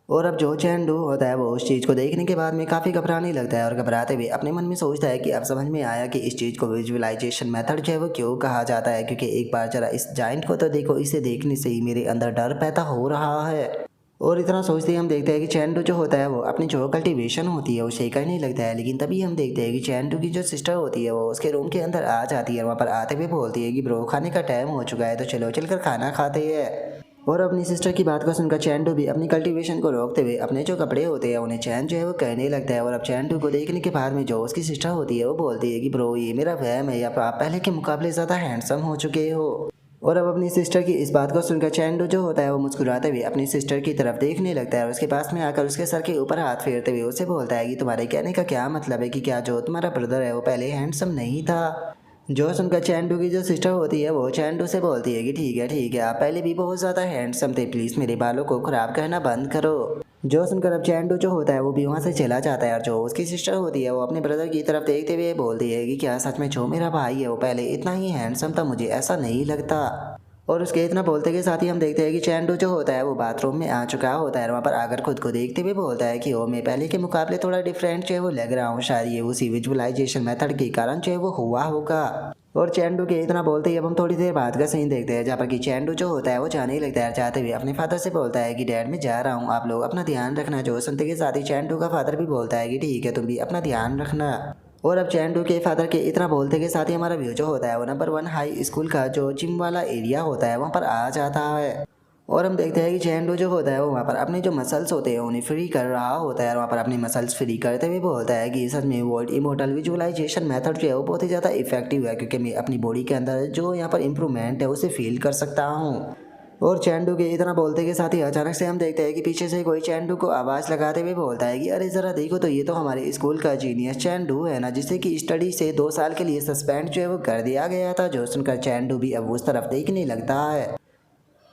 और अब जो चैंडू होता है वो उस चीज़ को देखने के बाद में काफ़ी घबराने लगता है, और घबराते हुए अपने मन में सोचता है कि अब समझ में आया कि इस चीज़ को विजुअलाइजेशन मेथड जो है वो क्यों कहा जाता है। क्योंकि एक बार जरा इस जाइंट को तो देखो, इसे देखने से ही मेरे अंदर डर पैदा हो रहा है। और इतना सोचते ही हम देखते हैं कि चैंडू जो होता है वो अपनी जो कल्टीवेशन होती है उसे करने लगता है। लेकिन तभी हम देखते हैं कि चैंडू की जो सिस्टर होती है वो उसके रूम के अंदर आ जाती है। वहाँ पर आते हुए बोलती है कि ब्रो, खाने का टाइम हो चुका है तो चलो चलकर खाना खाते हैं। और अपनी सिस्टर की बात को सुनकर चैंडू भी अपनी कल्टीवेशन को रोकते हुए अपने जो कपड़े होते हैं उन्हें चैन जो है वो कहने लगता है। और अब चैंडू को देखने के बाद में जो उसकी सिस्टर होती है वो बोलती है कि ब्रो, ये मेरा वहम है या आप पहले के मुकाबले ज़्यादा हैंडसम हो चुके हो। और अब अपनी सिस्टर की इस बात को सुनकर चैंडू जो होता है वो मुस्कुराते हुए अपनी सिस्टर की तरफ देखने लगता है और उसके पास में आकर उसके सर के ऊपर हाथ फेरते हुए उसे बोलता है कि तुम्हारे कहने का क्या मतलब है कि क्या जो तुम्हारा ब्रदर है वो पहले हैंडसम नहीं था। जो सुनकर चैंडू की जो सिस्टर होती है वो चैंडू से बोलती है कि ठीक है, आप पहले भी बहुत ज़्यादा हैंडसम थे, प्लीज़ मेरे बालों को ख़राब करना बंद करो। जो सुनकर अब चैंडू जो होता है वो भी वहाँ से चला जाता है, और जो उसकी सिस्टर होती है वो अपने ब्रदर की तरफ देखते हुए बोलती है कि क्या सच में जो मेरा भाई है वो पहले इतना ही हैंडसम था, मुझे ऐसा नहीं लगता। और उसके इतना बोलते के साथ ही हम देखते हैं कि चैंडू जो होता है वो बाथरूम में आ चुका होता है। वहाँ पर आकर खुद को देखते हुए बोलता है कि ओ, मैं पहले के मुकाबले थोड़ा डिफरेंट जो है वो लग रहा हूँ, शायद ये उसी विजुअलाइजेशन मेथड के कारण जो है वो हुआ होगा। और चैंडू के इतना बोलते ही अब हम थोड़ी देर बाद का सीन देखते हैं, जहाँ पर कि चैंडू जो होता है वो जाने ही लगता है चाहते हुए अपने फादर से बोलता है कि डैड मैं जा रहा हूँ, आप लोग अपना ध्यान रखना। जो सुनते के साथ ही चैंडू का फादर भी बोलता है कि ठीक है, तुम भी अपना ध्यान रखना। और अब चैंडू के फादर के इतना बोलते के साथ ही हमारा व्यू जो होता है वो नंबर 1 हाई स्कूल का जो जिम वाला एरिया होता है वहाँ पर आ जाता है। और हम देखते हैं कि चैंडू जो होता है वो वहाँ पर अपने जो मसल्स होते हैं उन्हें फ्री कर रहा होता है और वहाँ पर अपने मसल्स फ्री करते हुए बोलता है कि सच में वर्ड इमोर्टल विजुअलाइजेशन मेथड जो है वो बहुत ही ज़्यादा इफेक्टिव है, क्योंकि मैं अपनी बॉडी के अंदर जो यहाँ पर इम्प्रूवमेंट है उसे फील कर सकता हूँ। और चैंडू के इतना बोलते के साथ ही अचानक से हम देखते हैं कि पीछे से कोई चैंडू को आवाज़ लगाते हुए बोलता है कि अरे ज़रा देखो तो ये तो हमारे स्कूल का जीनियस चैंडू है ना, जिसे कि स्टडी से 2 साल के लिए सस्पेंड जो है वो कर दिया गया था। जो सुनकर चैंडू भी अब उस तरफ देखने लगता है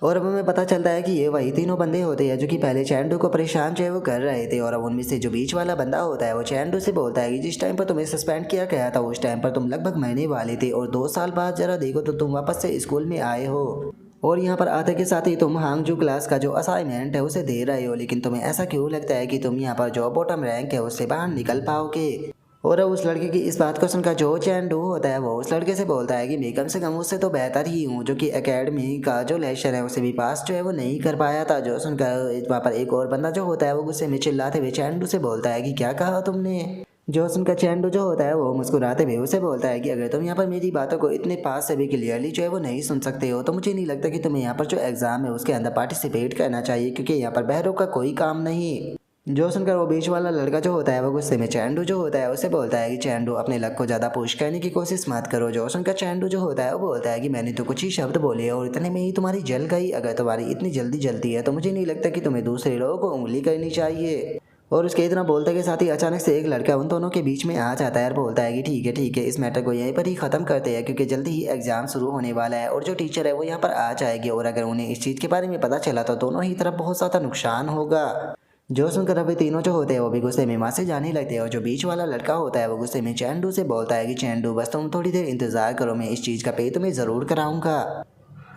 और अब हमें पता चलता है कि ये वही तीनों बंदे होते हैं जो कि पहले चैंडू को परेशान जो है वो कर रहे थे। और अब उनमें से जो बीच वाला बंदा होता है वो चैंडू से बोलता है कि जिस टाइम पर तुम्हें सस्पेंड किया गया था उस टाइम पर तुम लगभग मरने वाले थे और 2 साल बाद जरा देखो तो तुम वापस से स्कूल में आए हो और यहाँ पर आते के साथ ही तुम हांगजू क्लास का जो असाइनमेंट है उसे दे रहे हो। लेकिन तुम्हें ऐसा क्यों लगता है कि तुम यहाँ पर जो बॉटम रैंक है उससे बाहर निकल पाओगे। और अब उस लड़के की इस बात को सुनकर जो चैंडू होता है वो उस लड़के से बोलता है कि मैं कम से कम उससे तो बेहतर ही हूँ, जो कि एकेडमी का जो लेक्चर है उसे भी पास जो है वो नहीं कर पाया था। जो सुनकर वहाँ पर एक और बंदा जो होता है वो गुस्से में चिल्लाते हुए चैंडू से बोलता है कि क्या कहा तुमने। जो सुनकर चैंडू जो होता है वो मुस्कुराते हुए उसे बोलता है कि अगर तुम यहाँ पर मेरी बातों को इतने पास से भी क्लियरली जो है वो नहीं सुन सकते हो तो मुझे नहीं लगता कि तुम्हें यहाँ पर जो एग्ज़ाम है उसके अंदर पार्टिसिपेट करना चाहिए, क्योंकि यहाँ पर बहरों का कोई काम नहीं। जो सुनकर वो बीच वाला लड़का जो होता है वो गुस्से में चैंडू जो होता है उसे बोलता है कि चैंडू अपने लक को ज़्यादा पुश करने की कोशिश मत करो। जो सुनकर चैंडू जो होता है वो बोलता है कि मैंने तो कुछ ही शब्द बोले और इतने में ही तुम्हारी जल गई। अगर तुम्हारी इतनी जल्दी जलती है तो मुझे नहीं लगता कि तुम्हें दूसरे लोगों को उंगली करनी चाहिए। और उसके इतना बोलते के साथ ही अचानक से एक लड़का उन दोनों के बीच में आ जाता है और बोलता है कि ठीक है इस मैटर को यहीं पर ही ख़त्म करते हैं, क्योंकि जल्दी ही एग्ज़ाम शुरू होने वाला है और जो टीचर है वो यहाँ पर आ जाएगी और अगर उन्हें इस चीज़ के बारे में पता चला तो दोनों ही तरफ बहुत ज़्यादा नुकसान होगा। जो सुनकर अभी तीनों जो होते हैं वो भी गुस्से में वहाँ से जाने लगते हैं और जो बीच वाला लड़का होता है वो गुस्से में चैंडू से बोलता है कि चैंडू बस तुम थोड़ी देर इंतज़ार करो, मैं इस चीज़ का पे तुम्हें ज़रूर कराऊंगा।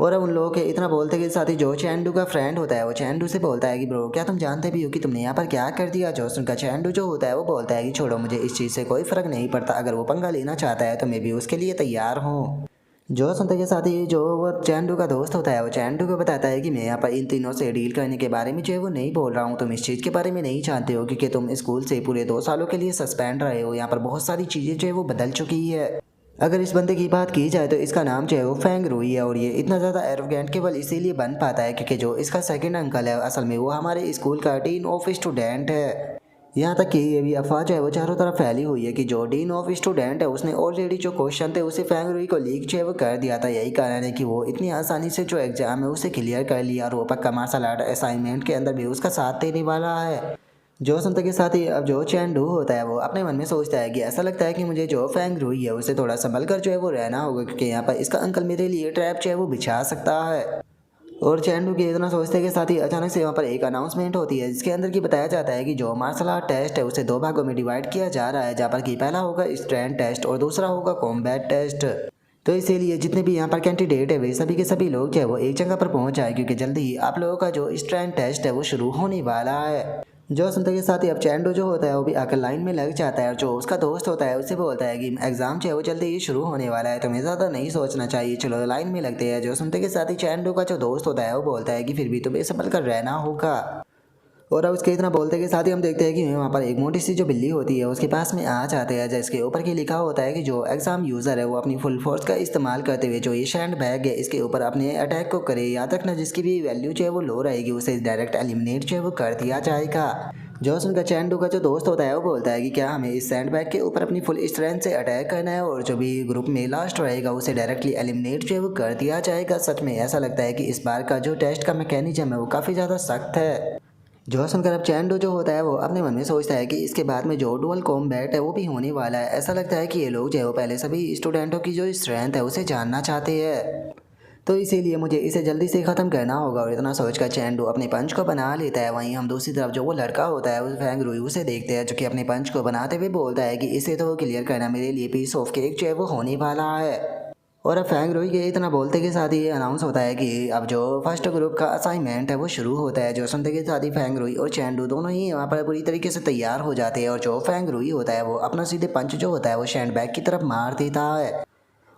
और अब उन लोगों के इतना बोलते के साथ ही जो चैंडू का फ्रेंड होता है वो चैंडू से बोलता है कि ब्रो क्या तुम जानते भी हो कि तुमने यहाँ पर क्या कर दिया। जो सुनकर चैंडू जो होता है वो बोलता है कि छोड़ो, मुझे इस चीज़ से कोई फ़र्क नहीं पड़ता, अगर वो पंगा लेना चाहता है तो मैं भी उसके लिए तैयार हूँ। जो सुनते के साथ ही जो वो चैंडू का दोस्त होता है वो चैंडू को बताता है कि मैं यहाँ पर इन तीनों से डील करने के बारे में जो है वो नहीं बोल रहा हूँ, तुम इस चीज़ के बारे में नहीं जानते हो क्योंकि तुम स्कूल से पूरे 2 सालों के लिए सस्पेंड रहे हो। यहाँ पर बहुत सारी चीज़ें जो है वो बदल चुकी है। अगर इस बंदे की बात की जाए तो इसका नाम जो है वो फेंग रूई है और ये इतना ज़्यादा एरोगेंट केवल इसीलिए बन पाता है क्योंकि जो इसका सेकंड अंकल है असल में वो हमारे स्कूल का डीन ऑफ स्टूडेंट है। यहाँ तक कि ये भी अफवाह जो है वो चारों तरफ फैली हुई है कि जो डीन ऑफ स्टूडेंट है उसने ऑलरेडी जो क्वेश्चन थे उसे फेंग रूई को लीक जो है वो कर दिया था। यही कारण है कि वो इतनी आसानी से जो एग्जाम है उसे क्लियर कर लिया और वो पक्का मार्शल आर्ट असाइनमेंट के अंदर भी उसका साथ देने वाला है। जो सुनते के साथ ही अब जो चैंडू होता है वो अपने मन में सोचता है कि ऐसा लगता है कि मुझे जो फेंग रूई है उसे थोड़ा संभल कर जो है वो रहना होगा, क्योंकि यहाँ पर इसका अंकल मेरे लिए ट्रैप जो है वो बिछा सकता है। और चैंडू के इतना सोचते के साथ ही अचानक से वहाँ पर एक अनाउंसमेंट होती है जिसके अंदर की बताया जाता है कि जो मार्शल आर्ट टेस्ट है उसे 2 भागों में डिवाइड किया जा रहा है, जहाँ पर कि पहला होगा स्ट्रेंथ टेस्ट और दूसरा होगा कॉम्बैट टेस्ट। तो इसीलिए जितने भी यहाँ पर कैंडिडेट है वे सभी के सभी लोग जो है वो एक जगह पर पहुँच जाए, क्योंकि जल्दी ही आप लोगों का जो स्ट्रेंथ टेस्ट है वो शुरू होने वाला है। जो सुनते के साथ ही अब चैंडू जो होता है वो भी आकर लाइन में लग जाता है और जो उसका दोस्त होता है उससे बोलता है कि एग्जाम जो है वो जल्दी ही शुरू होने वाला है, तुम्हें ज़्यादा नहीं सोचना चाहिए, चलो लाइन में लगते हैं। जो सुनते के साथ ही चैंडू का जो दोस्त होता है वो बोलता है कि फिर भी तुम्हें संभल कर रहना होगा। और अब उसके इतना बोलते के साथ ही हम देखते हैं कि वहाँ पर एक मोटी सी जो बिल्ली होती है उसके पास में आ जाते हैं, जिसके ऊपर के लिखा होता है कि जो एग्जाम यूज़र है वो अपनी फुल फोर्स का इस्तेमाल करते हुए जो ये सैंड बैग है इसके ऊपर अपने अटैक को करे, याद रखना जिसकी भी वैल्यू जो है वो लो रहेगी उसे डायरेक्ट एलिमिनेट जो है वो कर दिया जाएगा। जो सुनकर चैंडू का जो दोस्त होता है वो बोलता है कि क्या हमें इस सैंड बैग के ऊपर अपनी फुल स्ट्रेंथ से अटैक करना है और जो भी ग्रुप में लास्ट रहेगा उसे डायरेक्टली एलिमिनेट जो है वो कर दिया जाएगा। सच में ऐसा लगता है कि इस बार का जो टेस्ट का मैकेनिज्म है वो काफ़ी ज़्यादा सख्त है। जो सुनकर अब चैंडू जो होता है वो अपने मन में सोचता है कि इसके बाद में जो डुअल कॉम्बैट है वो भी होने वाला है। ऐसा लगता है कि ये लोग जो है वो पहले सभी स्टूडेंटों की जो स्ट्रेंथ है उसे जानना चाहते हैं, तो इसीलिए मुझे इसे जल्दी से ख़त्म करना होगा। और इतना सोचकर चैंडू अपने पंच को बना लेता है। वहीं हम दूसरी तरफ जो वो लड़का होता है उस फेंग रूई उसे देखते हैं जो कि अपने पंच को बनाते हुए बोलता है कि इसे तो क्लियर करना मेरे लिए पीस ऑफ केक जो है वो होने वाला है। और अब फेंग रूई के इतना बोलते के साथ ही अनाउंस होता है कि अब जो फर्स्ट ग्रुप का असाइनमेंट है वो शुरू होता है। जो सुनते के साथ ही फेंग रूई और चैंडू दोनों ही वहाँ पर पूरी तरीके से तैयार हो जाते हैं और जो फेंग रूई होता है वो अपना सीधे पंच जो होता है वो सैंड बैग की तरफ मार देता है।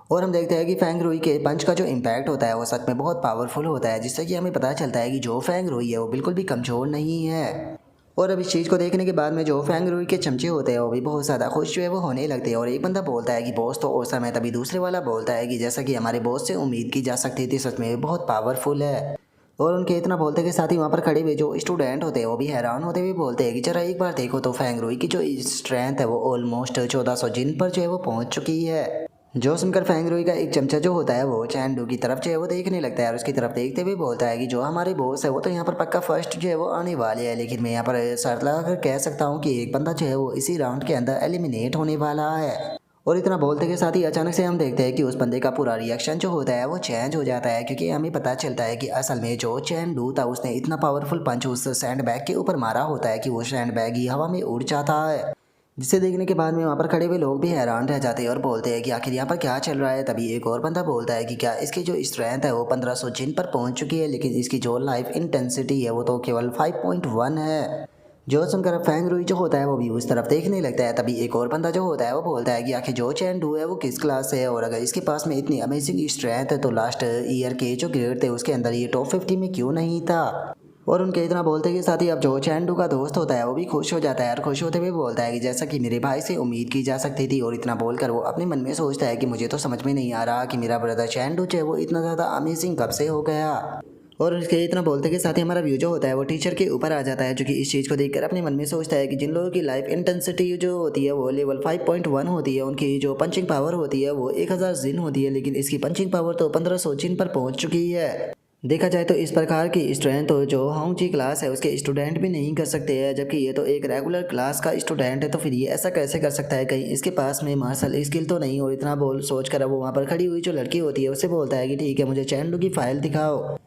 और हम देखते हैं कि फेंग रूई के पंच का जो इम्पैक्ट होता है वो सच में बहुत पावरफुल होता है, जिससे कि हमें पता चलता है कि जो फेंग रूई है वो बिल्कुल भी कमज़ोर नहीं है। और अब इस चीज़ को देखने के बाद में जो फेंग रूई के चमचे होते हैं वो भी बहुत ज़्यादा खुश जो है वो होने लगते हैं। और एक बंदा बोलता है कि बॉस तो औसम है, तभी दूसरे वाला बोलता है कि जैसा कि हमारे बॉस से उम्मीद की जा सकती थी, सच में बहुत पावरफुल है। और उनके इतना बोलते के साथ ही वहाँ पर खड़े हुए जो स्टूडेंट होते हैं वो भी हैरान होते हुए बोलते हैं कि जरा एक बार देखो तो फैंग रुई की जो स्ट्रेंथ है वो ऑलमोस्ट 1400 जिन पर जो है वो पहुँच चुकी है। जो सुनकर फैंग रुई का एक चमचा जो होता है वो चैंडू की तरफ जो है वो देखने लगता है और उसकी तरफ देखते हुए बोलता है कि जो हमारे बॉस है वो तो यहाँ पर पक्का फर्स्ट जो है वो आने वाले हैं, लेकिन मैं यहाँ पर शर्त लगा कर कह सकता हूँ कि एक बंदा जो है वो इसी राउंड के अंदर एलिमिनेट होने वाला है। और इतना बोलते के साथ ही अचानक से हम देखते हैं कि उस बंदे का पूरा रिएक्शन जो होता है वो चेंज हो जाता है, क्योंकि हमें पता चलता है कि असल में जो चैंडू था उसने इतना पावरफुल पंच उस सैंड बैग के ऊपर मारा होता है कि वो सैंड बैग ही हवा में उड़ जाता है। जिसे देखने के बाद में वहाँ पर खड़े हुए लोग भी हैरान रह जाते हैं और बोलते हैं कि आखिर यहाँ पर क्या चल रहा है। तभी एक और बंदा बोलता है कि क्या इसकी जो स्ट्रेंथ है वो 1500 जिन पर पहुँच चुकी है, लेकिन इसकी जो लाइफ इंटेंसिटी है वो तो केवल 5.1 है। जो सुनकर फैंग रुई जो होता है वो भी उस तरफ देखने लगता है। तभी एक और बंदा जो होता है वो बोलता है कि आखिर जो चैंडू है वो किस क्लास से है, और अगर इसके पास में इतनी अमेजिंग स्ट्रेंथ है तो लास्ट ईयर के जो ग्रेड थे उसके अंदर ये टॉप 50 में क्यों नहीं था। और उनके इतना बोलते के साथ ही अब जो चैंडू का दोस्त होता है वो भी खुश हो जाता है और खुश होते हुए बोलता है कि जैसा कि मेरे भाई से उम्मीद की जा सकती थी। और इतना बोलकर वो अपने मन में सोचता है कि मुझे तो समझ में नहीं आ रहा कि मेरा ब्रदर चैंडू जो है वो इतना ज़्यादा अमेजिंग कब से हो गया। और उसके इतना बोलते के साथ ही हमारा व्यू जो होता है वो टीचर के ऊपर आ जाता है, जो कि इस चीज़ को देखकर अपने मन में सोचता है कि जिन लोगों की लाइफ इंटेंसिटी जो होती है वो लेवल 5.1 होती है, उनकी जो पंचिंग पावर होती है वो 1000 जिन होती है, लेकिन इसकी पंचिंग पावर तो 1500 जिन पर पहुंच चुकी है। देखा जाए तो इस प्रकार की स्ट्रेंथ तो जो हाउंची क्लास है उसके स्टूडेंट भी नहीं कर सकते हैं, जबकि ये तो एक रेगुलर क्लास का स्टूडेंट है, तो फिर ये ऐसा कैसे कर सकता है, कहीं इसके पास में मार्शल स्किल तो नहीं। और इतना बोल सोच कर वो वहाँ पर खड़ी हुई जो लड़की होती है उससे बोलता है कि ठीक है मुझे चैंडू की फाइल दिखाओ।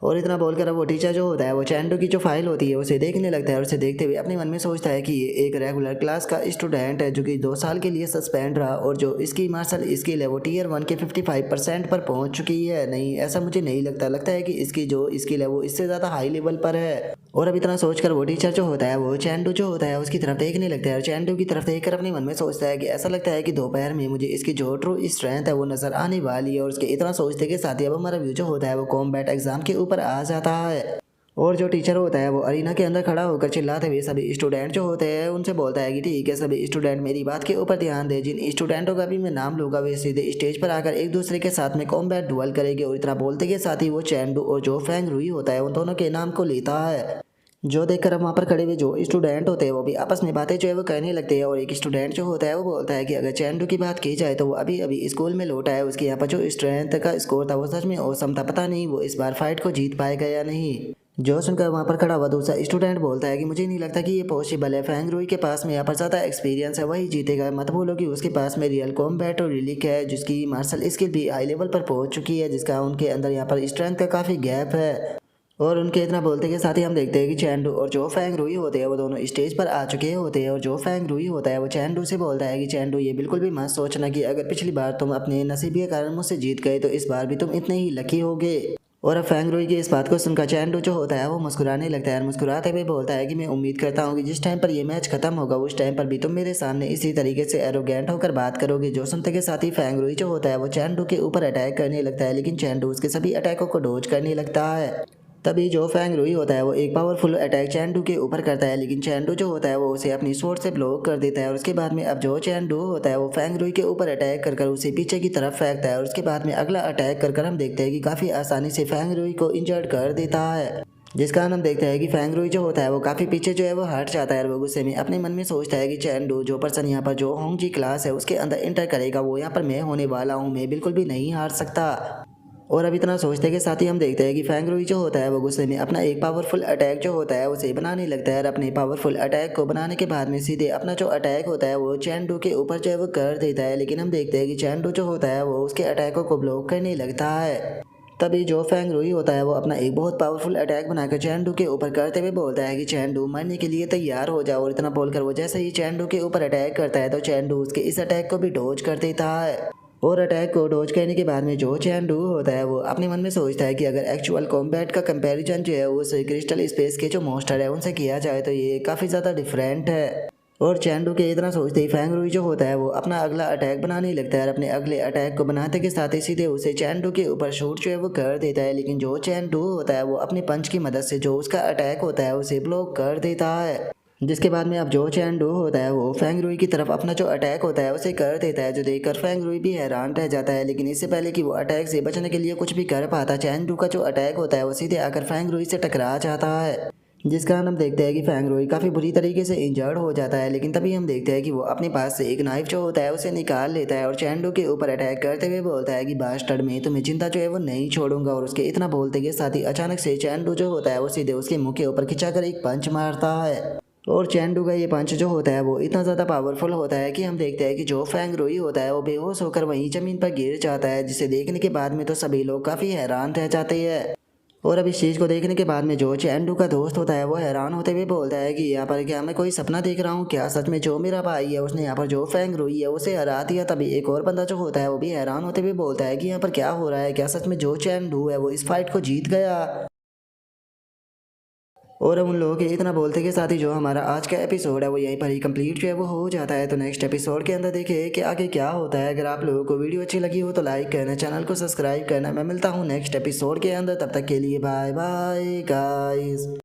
और इतना बोलकर अब वो टीचर जो होता है वो चैंडू की जो फाइल होती है उसे देखने लगता है और उसे देखते हुए अपने मन में सोचता है कि ये एक रेगुलर क्लास का स्टूडेंट है जो कि 2 साल के लिए सस्पेंड रहा, और जो इसकी मार्शल स्किल है वो टीयर 1 के 55% पर पहुंच चुकी है। नहीं, ऐसा मुझे नहीं लगता, लगता है कि इसकी जो स्किल है वो इससे ज़्यादा हाई लेवल पर है। और अब इतना सोचकर वो टीचर जो होता है वो चैंडू जो होता है उसकी तरफ देखने लगता है और चैंडू की तरफ देखकर अपने मन में सोचता है कि ऐसा लगता है कि दोपहर में मुझे इसकी जो ट्रू स्ट्रेंथ है वो नज़र आने वाली है। और उसके इतना सोचते के साथ ही अब हमारा व्यू जो होता है वो कॉम्बैट एग्जाम के ऊपर आ जाता है। और जो टीचर होता है वो अरीना के अंदर खड़ा होकर चिल्लाते हुए सभी स्टूडेंट जो होते हैं उनसे बोलता है कि ठीक है सभी स्टूडेंट मेरी बात के ऊपर ध्यान दे, जिन स्टूडेंटों का भी मैं नाम लूंगा वे सीधे स्टेज पर आकर एक दूसरे के साथ में कॉम्बैट डुअल करेंगे। और इतना बोलते के साथ ही वो चैंडू और जो फैंग रुई होता है उन दोनों के नाम को लेता है। जो देखकर अब वहाँ पर खड़े हुए जो स्टूडेंट होते हैं वो भी आपस में बातें जो है वो कहने लगते हैं। और एक स्टूडेंट जो होता है वो बोलता है कि अगर चैंडू की बात की जाए तो वो अभी अभी स्कूल में लौटा है, उसके यहाँ पर जो स्ट्रेंथ का स्कोर था वो सच में औसम था, पता नहीं वो इस बार फाइट को जीत पाएगा या नहीं। जो सुनकर वहाँ पर खड़ा हुआ दूसरा स्टूडेंट बोलता है कि मुझे नहीं लगता कि ये पॉसिबल है, फैंग रुई के पास में यहाँ पर ज़्यादा एक्सपीरियंस है, वही जीतेगा। मत बोलो कि उसके पास में रियल कॉम्बैट और रिलिक है जिसकी मार्शल स्किल भी हाई लेवल पर पहुँच चुकी है, जिसका उनके अंदर यहाँ पर स्ट्रेंथ का काफ़ी गैप है। और उनके इतना बोलते के साथ ही हम देखते हैं कि चैंडू और जो फैंग रुई होते हैं वो दोनों स्टेज पर आ चुके होते हैं। और जो फैंग रुई होता है वो चैंडू से बोलता है कि चैंडू ये बिल्कुल भी मत सोचना कि अगर पिछली बार तुम अपने नसीब के कारण मुझसे जीत गए तो इस बार भी तुम इतने ही लकी होगे। और अब फैंग रुई की इस बात को सुनकर चैंडू जो होता है वो मुस्कुराने लगता है और मुस्कुराते हुए बोलता है कि मैं उम्मीद करता हूँ कि जिस टाइम पर ये मैच खत्म होगा उस टाइम पर भी तुम मेरे सामने इसी तरीके से एरोगेंट होकर बात करोगे। जो सुनते के साथ ही फैंग रुई जो होता है वो चैंडू के ऊपर अटैक करने लगता है, लेकिन चैंडू उसके सभी अटैकों को डोज करने लगता है। तभी जो फैंग रुई होता है वो एक पावरफुल अटैक चैंडू के ऊपर करता है, लेकिन चैंडू जो होता है वो उसे अपनी स्वॉर्ड से ब्लॉक कर देता है। और उसके बाद में अब जो चैंडू होता है वो फैंग रुई के ऊपर अटैक कर उसे पीछे की तरफ फेंकता है। और उसके बाद में अगला अटैक कर हम देखते हैं कि काफ़ी आसानी से फैंग रुई को इंजर्ड कर देता है, जिस कारण हम देखते हैं कि फैंग रुई जो होता है वो काफ़ी पीछे जो है वो हट जाता है। और वो गुस्से में अपने मन में सोचता है कि चैंडू जो पर्सन यहाँ पर जो होंग जी क्लास है उसके अंदर इंटर करेगा वो यहाँ पर मैं होने वाला हूँ, मैं बिल्कुल भी नहीं हार सकता। और अब इतना सोचते के साथ ही हम देखते हैं कि फैंग रुई जो होता है वो गुस्से में अपना एक पावरफुल अटैक जो होता है उसे बनाने लगता है। और अपने पावरफुल अटैक को बनाने के बाद में सीधे अपना जो अटैक होता है वो चैंडू के ऊपर जो है वो कर देता है, लेकिन हम देखते हैं कि चैंडू जो होता है वो उसके अटैकों को ब्लॉक करने लगता है। तभी जो फैंग रुई होता है वो अपना एक बहुत पावरफुल अटैक बनाकर चैंडू के ऊपर करते हुए बोलता है कि चैंडू मरने के लिए तैयार हो जाओ। और इतना बोलकर वो जैसे ही चैंडू के ऊपर अटैक करता है तो चैंडू उसके इस अटैक को भी डोज कर देता है। और अटैक को डोज करने के बाद में जो चैंडू होता है वो अपने मन में सोचता है कि अगर एक्चुअल कॉम्बैट का कंपैरिजन जो है उस क्रिस्टल स्पेस के जो मॉन्स्टर है उनसे किया जाए तो ये काफ़ी ज़्यादा डिफरेंट है। और चैंडू के इतना सोचते ही फैंग रुई जो होता है वो अपना अगला अटैक बनाने लगता है और अपने अगले अटैक को बनाते के साथ ही सीधे उसे चैंडू के ऊपर शूट जो है वो कर देता है, लेकिन जो चैंडू होता है वो अपने पंच की मदद से जो उसका अटैक होता है उसे ब्लॉक कर देता है। जिसके बाद में अब जो चैन डू होता है वो फेंग रुई की तरफ अपना जो अटैक होता है उसे कर देता है, जो देखकर फेंग रुई भी हैरान रह जाता है। लेकिन इससे पहले कि वो अटैक से बचने के लिए कुछ भी कर पाता, चैन डू का जो अटैक होता है वो सीधे आकर फेंग रुई से टकरा जाता है, जिस कारण हम देखते हैं कि फेंग रुई काफ़ी बुरी तरीके से इंजर्ड हो जाता है। लेकिन तभी हम देखते हैं कि वो अपने पास से एक नाइफ जो होता है उसे निकाल लेता है और चैंडू के ऊपर अटैक करते हुए बोलता है कि बास्टर्ड, में तुम्हें जिंदा जो है वो नहीं छोड़ूंगा। और उसके इतना बोलते के साथ ही अचानक से चैंडू जो होता है वो सीधे उसके मुंह के ऊपर खिंचाकर एक पंच मारता है। और चैंडू का ये पंच जो होता है वो इतना ज़्यादा पावरफुल होता है कि हम देखते हैं कि जो फेंग रुई होता है वो बेहोश होकर वहीं ज़मीन पर गिर जाता है, जिसे देखने के बाद में तो सभी लोग काफ़ी हैरान रह जाते हैं। और अब इस चीज़ को देखने के बाद में जो चैंडू का दोस्त होता है वो हैरान होते हुए बोलता है कि यहाँ पर क्या मैं कोई सपना देख रहा हूँ, क्या सच में जो मेरा भाई है उसने यहाँ पर जो फेंग रुई है उसे हरा दिया। तभी एक और बंदा जो होता है वो भी हैरान होते हुए बोलता है कि यहाँ पर क्या हो रहा है, क्या सच में जो चैंडू है वो इस फाइट को जीत गया। और अब उन लोगों के इतना बोलते के साथ ही जो हमारा आज का एपिसोड है वो यहीं पर ही कंप्लीट जो है वो हो जाता है। तो नेक्स्ट एपिसोड के अंदर देखें कि आगे क्या होता है। अगर आप लोगों को वीडियो अच्छी लगी हो तो लाइक करना, चैनल को सब्सक्राइब करना। मैं मिलता हूँ नेक्स्ट एपिसोड के अंदर, तब तक के लिए बाय बाय गाइस।